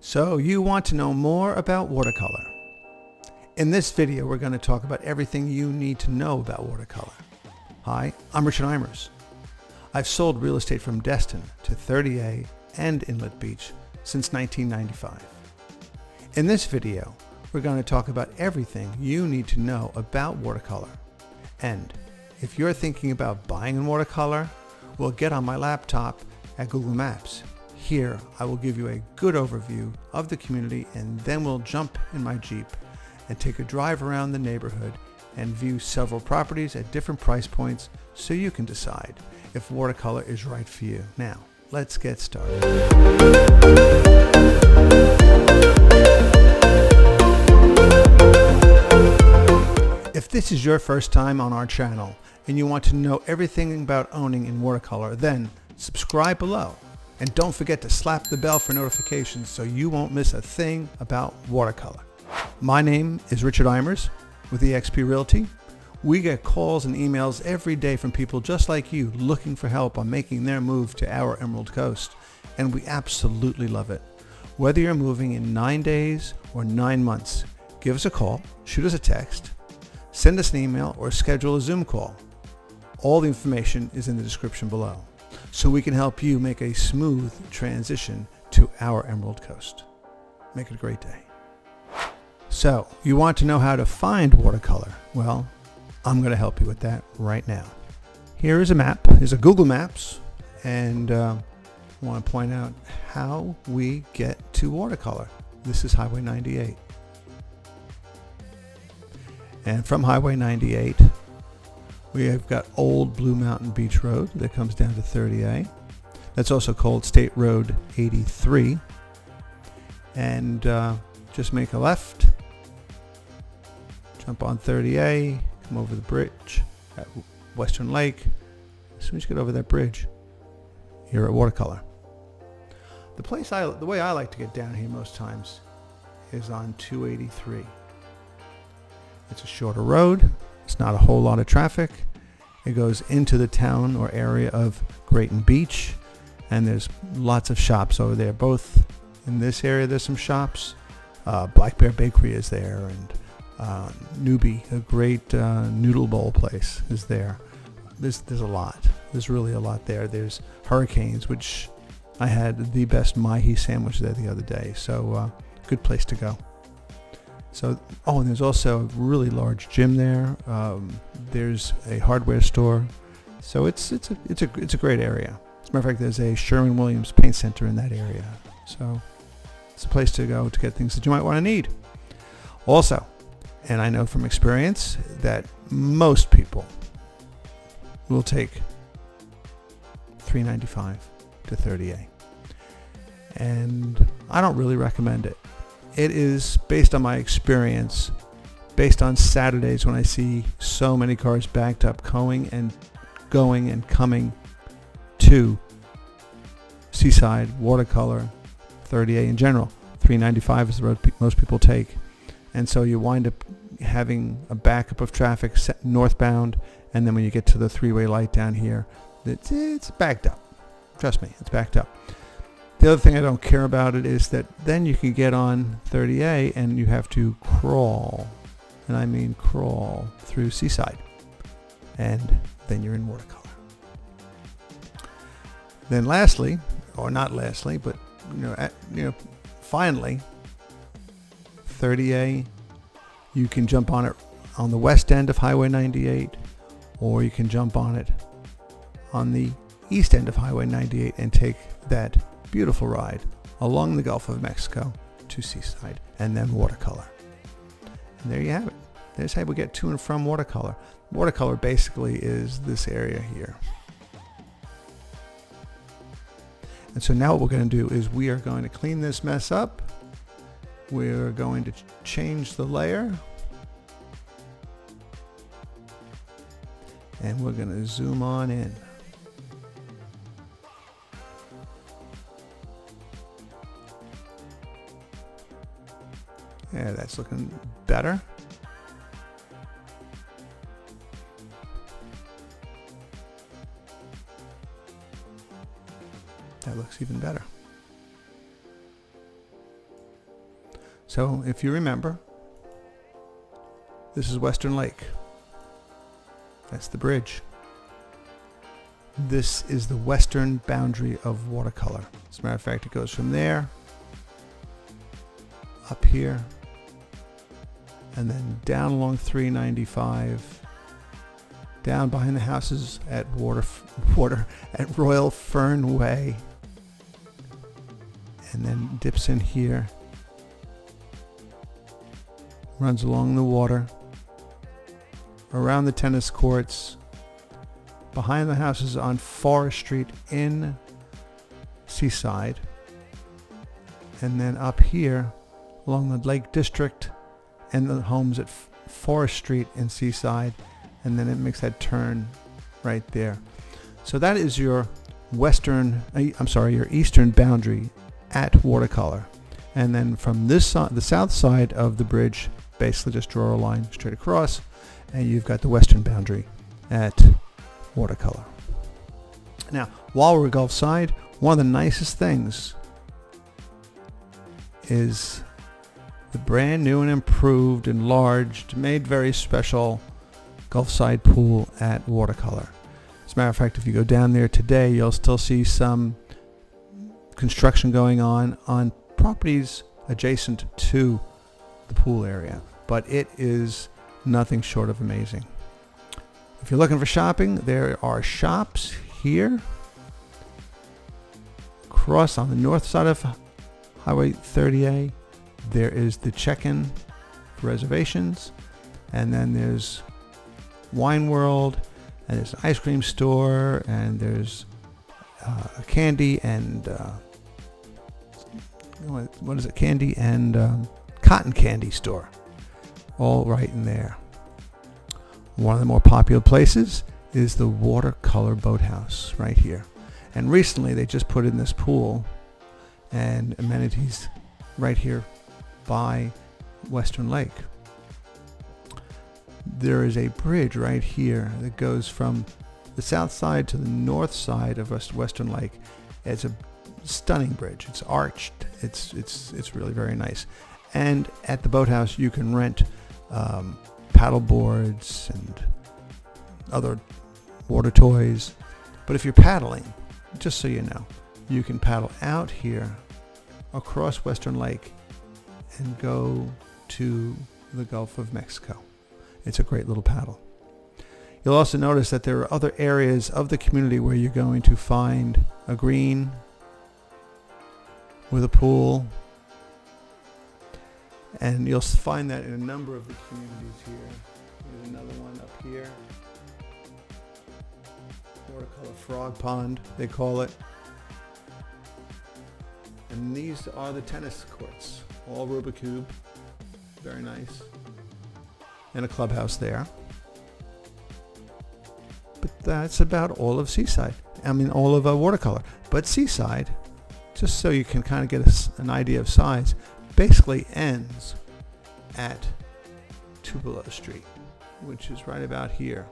So you want to know more about watercolor. In this video, we're going to talk about everything you need to know about watercolor. Hi, I'm Richard Eimers. I've sold real estate from Destin to 30A and Inlet Beach since 1995. In this video, we're going to talk about everything you need to know about watercolor. And if you're thinking about buying in watercolor, well, get on my laptop at Google Maps. Here, I will give you a good overview of the community, and then we'll jump in my Jeep and take a drive around the neighborhood and view several properties at different price points so you can decide if watercolor is right for you. Now, let's get started. If this is your first time on our channel and you want to know everything about owning in watercolor, then subscribe below. And don't forget to slap the bell for notifications so you won't miss a thing about watercolor. My name is Richard Eimers with eXp Realty. We get calls and emails every day from people just like you looking for help on making their move to our Emerald Coast. And we absolutely love it. Whether you're moving in 9 days or 9 months, give us a call, shoot us a text, send us an email, or schedule a Zoom call. All the information is in the description below, so we can help you make a smooth transition to our Emerald Coast. Make it a great day. So, you want to know how to find watercolor? Well, I'm going to help you with that right now. Here is a map. Here's a Google Maps, and I want to point out how we get to watercolor. This is Highway 98. And from Highway 98, we have got Old Blue Mountain Beach Road that comes down to 30A. That's also called State Road 83. And just make a left, jump on 30A, come over the bridge at Western Lake. As soon as you get over that bridge, you're at watercolor. The way I like to get down here most times is on 283. It's a shorter road. It's not a whole lot of traffic. It goes into the town or area of Grayton Beach, and there's lots of shops over there. Both in this area, there's some shops. Black Bear Bakery is there, and Newbie, a great noodle bowl place, is there. There's a lot. There's really a lot there. There's Hurricanes, which I had the best mahi sandwich there the other day. So good place to go. So, and there's also a really large gym there. There's a hardware store. So it's a great area. As a matter of fact, there's a Sherwin-Williams paint center in that area. So it's a place to go to get things that you might want to need. Also, and I know from experience that most people will take $3.95 to 30A. And I don't really recommend it. It is based on my experience, based on Saturdays when I see so many cars backed up going and coming to Seaside, Watercolor, 30A in general. $3.95 is the road most people take. And so you wind up having a backup of traffic northbound, and then when you get to the three-way light down here, it's backed up. Trust me, it's backed up. The other thing I don't care about it is that then you can get on 30A and you have to crawl, and I mean crawl, through Seaside, and then you're in watercolor. Then lastly, or not lastly, but finally, 30A, you can jump on it on the west end of Highway 98, or you can jump on it on the east end of Highway 98 and take that beautiful ride along the Gulf of Mexico to Seaside, and then watercolor. And there you have it. There's how we get to and from watercolor. Watercolor basically is this area here. And so now what we're going to do is we are going to clean this mess up. We're going to change the layer. And we're going to zoom on in. Yeah, that's looking better. That looks even better. So if you remember, this is Western Lake. That's the bridge. This is the western boundary of Watercolor. As a matter of fact, it goes from there, up here, and then down along 395, down behind the houses at at Royal Fern Way, and then dips in here, runs along the water, around the tennis courts, behind the houses on Forest Street in Seaside, and then up here along the Lake District and the homes at Forest Street in Seaside, and then it makes that turn right there. So that is your your eastern boundary at Watercolor. And then from this side, the south side of the bridge, basically just draw a line straight across, and you've got the western boundary at Watercolor. Now, while we're Gulf side, one of the nicest things is the brand new and improved, enlarged, made very special Gulf side pool at Watercolor. As a matter of fact, if you go down there today, you'll still see some construction going on properties adjacent to the pool area, but it is nothing short of amazing. If you're looking for shopping, there are shops here across on the north side of Highway 30A. There is the check-in for reservations, and then there's Wine World, and there's an ice cream store, and there's a candy and candy and cotton candy store, all right in there. One of the more popular places is the Watercolor Boathouse right here, and recently they just put in this pool and amenities right here by Western Lake. There is a bridge right here that goes from the south side to the north side of Western Lake. It's a stunning bridge. It's arched. It's really very nice. And at the boathouse, you can rent paddle boards and other water toys. But if you're paddling, just so you know, you can paddle out here across Western Lake and go to the Gulf of Mexico. It's a great little paddle. You'll also notice that there are other areas of the community where you're going to find a green with a pool, and you'll find that in a number of the communities here. There's another one up here, Watercolor Frog Pond, they call it. And these are the tennis courts, all Rubik's Cube, very nice, and a clubhouse there. But that's about all of Seaside. All of Watercolor. But Seaside, just so you can kind of get an idea of size, basically ends at Tupelo Street, which is right about here.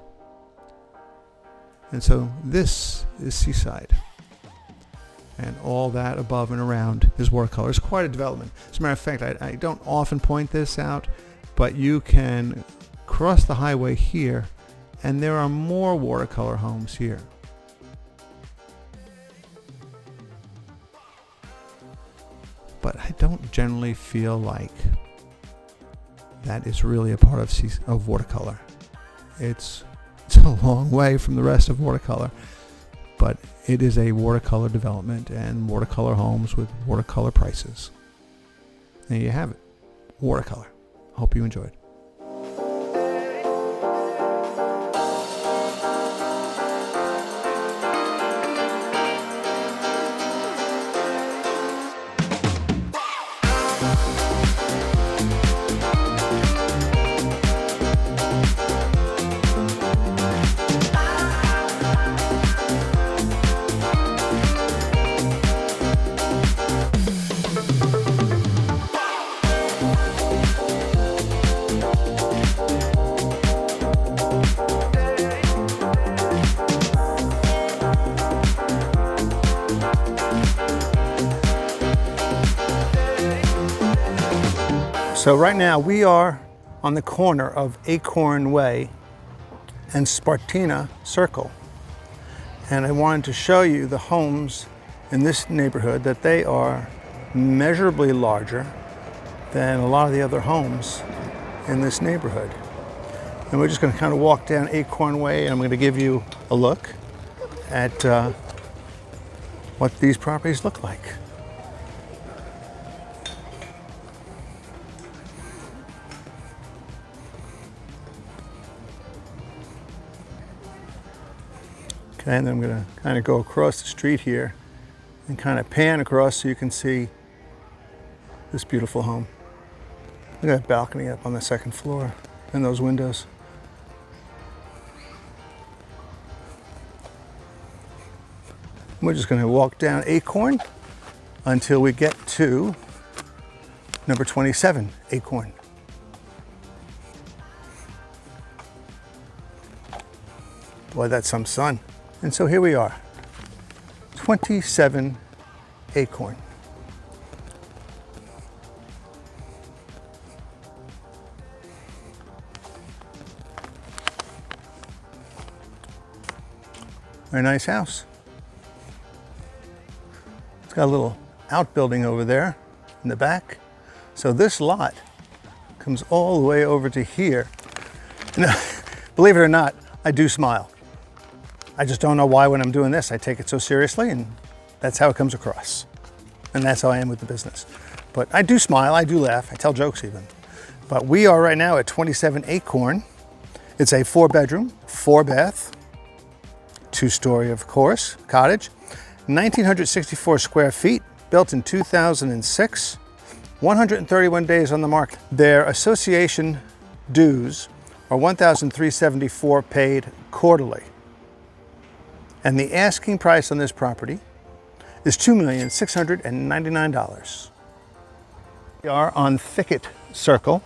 And so this is Seaside. And all that above and around is Watercolor. It's quite a development. As a matter of fact, I don't often point this out, but you can cross the highway here, and there are more Watercolor homes here. But I don't generally feel like that is really a part of Watercolor. It's a long way from the rest of Watercolor, but it is a Watercolor development and Watercolor homes with Watercolor prices. There you have it, Watercolor. Hope you enjoyed. So right now we are on the corner of Acorn Way and Spartina Circle. And I wanted to show you the homes in this neighborhood, that they are measurably larger than a lot of the other homes in this neighborhood. And we're just going to kind of walk down Acorn Way, and I'm going to give you a look at what these properties look like. Okay, and then I'm going to kind of go across the street here and kind of pan across so you can see this beautiful home. Look at that balcony up on the second floor and those windows. We're just going to walk down Acorn until we get to number 27, Acorn. Boy, that's some sun. And so here we are, 27 Acorn. Very nice house. It's got a little outbuilding over there in the back. So this lot comes all the way over to here. Now, believe it or not, I do smile. I just don't know why when I'm doing this, I take it so seriously, and that's how it comes across. And that's how I am with the business. But I do smile, I do laugh, I tell jokes even. But we are right now at 27 Acorn. It's a 4-bedroom, 4-bath, 2-story, of course, cottage, 1,964 square feet, built in 2006, 131 days on the market. Their association dues are $1,374 paid quarterly. And the asking price on this property is $2,699,000. We are on Thicket Circle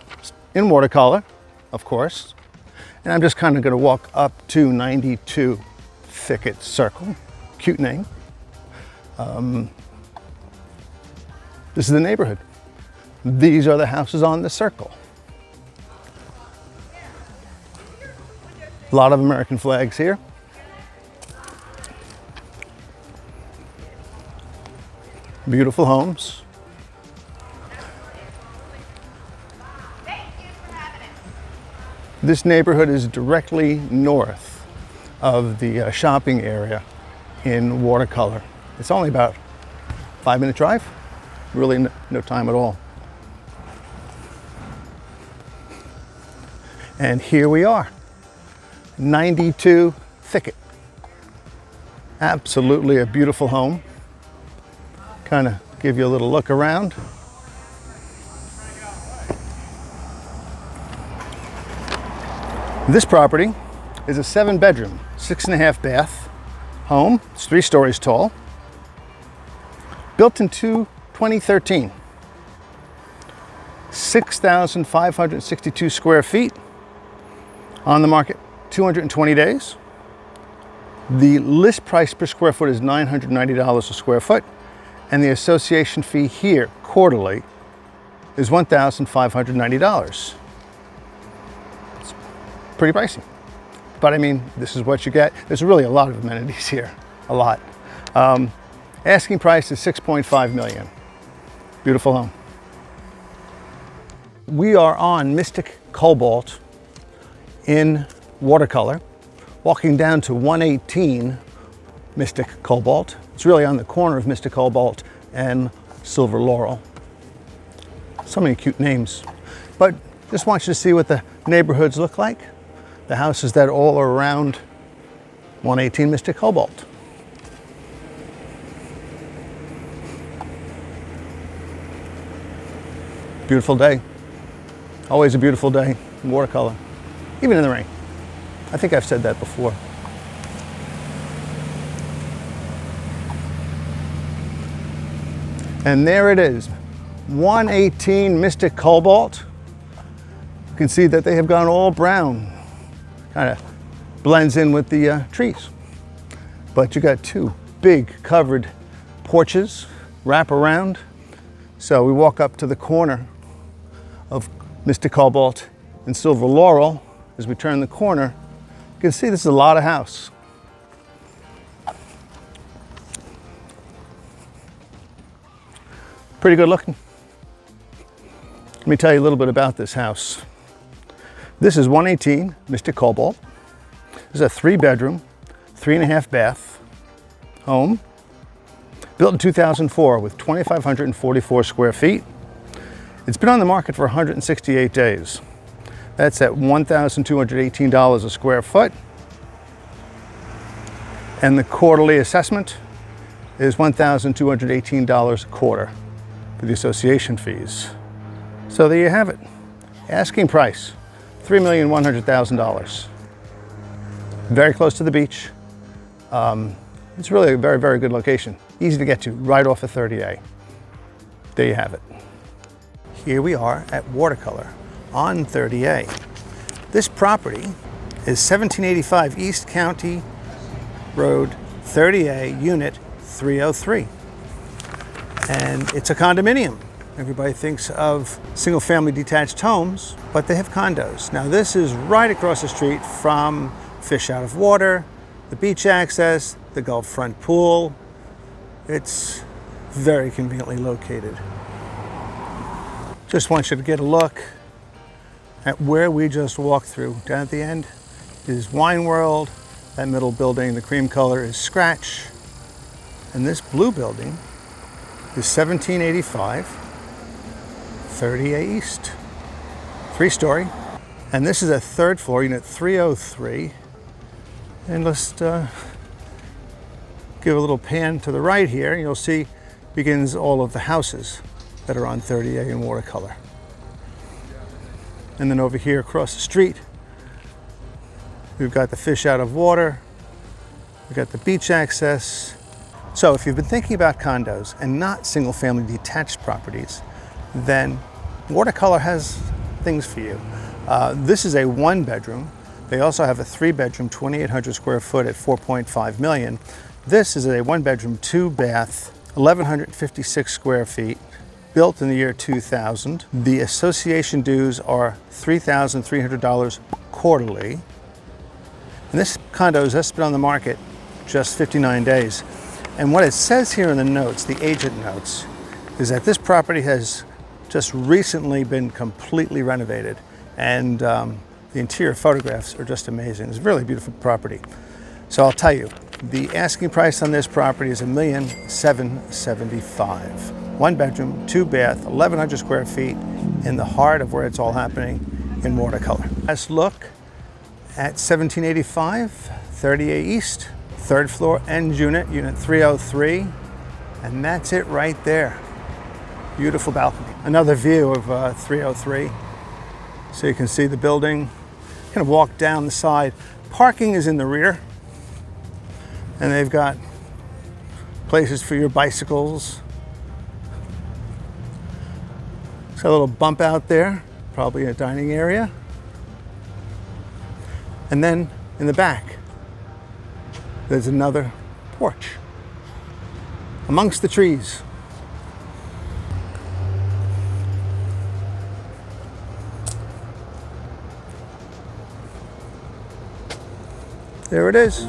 in Watercolor, of course. And I'm just kind of going to walk up to 92 Thicket Circle. Cute name. This is the neighborhood. These are the houses on the circle. A lot of American flags here. Beautiful homes. This neighborhood is directly north of the shopping area in Watercolor. It's only about a 5-minute drive. Really no time at all. And here we are, 92 Thicket. Absolutely a beautiful home. Kind of give you a little look around. This property is a 7-bedroom, 6.5 bath home. It's 3 stories tall. Built in 2013. 6,562 square feet. On the market 220 days. The list price per square foot is $990 a square foot. And the association fee here, quarterly, is $1,590. It's pretty pricey. But I mean, this is what you get. There's really a lot of amenities here, a lot. Asking price is $6.5 million. Beautiful home. We are on Mystic Cobalt in Watercolor, walking down to 118 Mystic Cobalt. It's really on the corner of Mystic Cobalt and Silver Laurel. So many cute names. But just want you to see what the neighborhoods look like. The houses that all are around 118 Mystic Cobalt. Beautiful day. Always a beautiful day in Watercolor, even in the rain. I think I've said that before. And there it is, 118 Mystic Cobalt. You can see that they have gone all brown. Kind of blends in with the trees. But you got 2 big covered porches, wrap around. So we walk up to the corner of Mr. Cobalt and Silver Laurel. As we turn the corner, you can see this is a lot of house. Pretty good looking. Let me tell you a little bit about this house. This is 118 Mr. Cobalt. This is a 3-bedroom, 3.5 bath home, built in 2004 with 2,544 square feet. It's been on the market for 168 days. That's at $1,218 a square foot. And the quarterly assessment is $1,218 a quarter for the association fees. So there you have it. Asking price, $3,100,000. Very close to the beach. It's really a very, very good location. Easy to get to, right off of 30A. There you have it. Here we are at Watercolor on 30A. This property is 1785 East County Road, 30A, Unit 303. And it's a condominium. Everybody thinks of single-family detached homes, but they have condos. Now this is right across the street from fish out of water, the beach access, the Gulf front pool. It's very conveniently located. Just want you to get a look at where we just walked through. Down at the end is Wine World. That middle building, the cream color, is Scratch. And this blue building is 1785 30A East. 3-story. And this is a 3rd floor, unit 303. And let's give a little pan to the right here. You'll see begins all of the houses that are on 30A in Watercolor. And then over here across the street, we've got the fish out of water. We've got the beach access. So if you've been thinking about condos and not single-family detached properties, then Watercolor has things for you. This is a 1-bedroom. They also have a 3-bedroom, 2,800 square foot at $4.5 million. This is a 1-bedroom, 2-bath, 1,156 square feet, built in the year 2000. The association dues are $3,300 quarterly. And this condo has just been on the market just 59 days. And what it says here in the notes, the agent notes, is that this property has just recently been completely renovated. And the interior photographs are just amazing. It's a really beautiful property. So I'll tell you, the asking price on this property is $1,775,000. 1-bedroom, 2-bath, 1,100 square feet in the heart of where it's all happening in Watercolor. Let's look at 1785 30A East, 3rd floor end unit, unit 303. And that's it right there. Beautiful balcony. Another view of 303. So you can see the building. Kind of walk down the side. Parking is in the rear. And they've got places for your bicycles. There's a little bump out there, probably a dining area. And then in the back, there's another porch amongst the trees. There it is.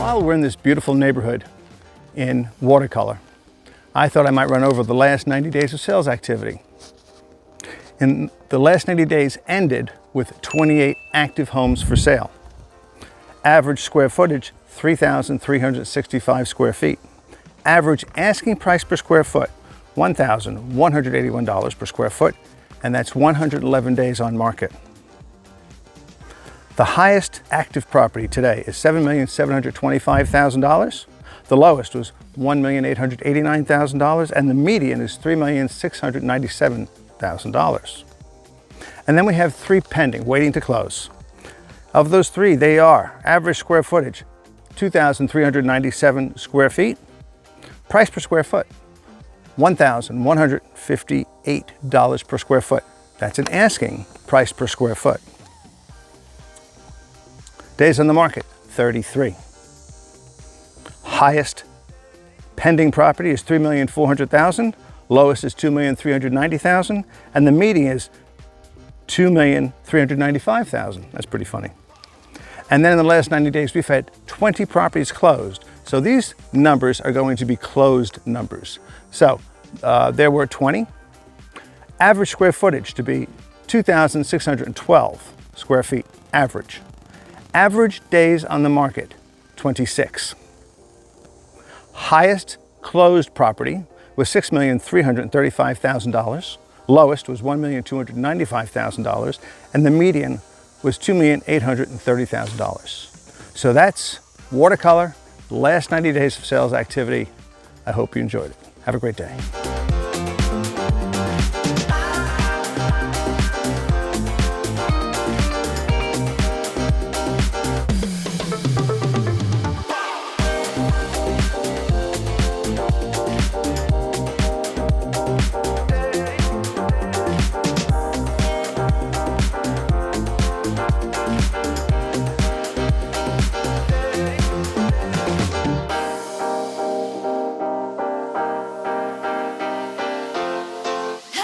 While we're in this beautiful neighborhood in Watercolor, I thought I might run over the last 90 days of sales activity. And the last 90 days ended with 28 active homes for sale. Average square footage, 3,365 square feet. Average asking price per square foot, $1,181 per square foot, and that's 111 days on market. The highest active property today is $7,725,000. The lowest was $1,889,000, and the median is $3,697,000. And then we have 3 pending, waiting to close. Of those 3, they are average square footage, 2,397 square feet. Price per square foot, $1,158 per square foot. That's an asking price per square foot. Days on the market, 33. Highest pending property is $3,400,000. Lowest is $2,390,000. And the median is $2,395,000. That's pretty funny. And then in the last 90 days, we've had 20 properties closed. So these numbers are going to be closed numbers. So there were 20. Average square footage to be 2,612 square feet, average. Average days on the market, 26. Highest closed property was $6,335,000. Lowest was $1,295,000. And the median was $2,830,000. So that's Watercolor, the last 90 days of sales activity. I hope you enjoyed it. Have a great day. Hey!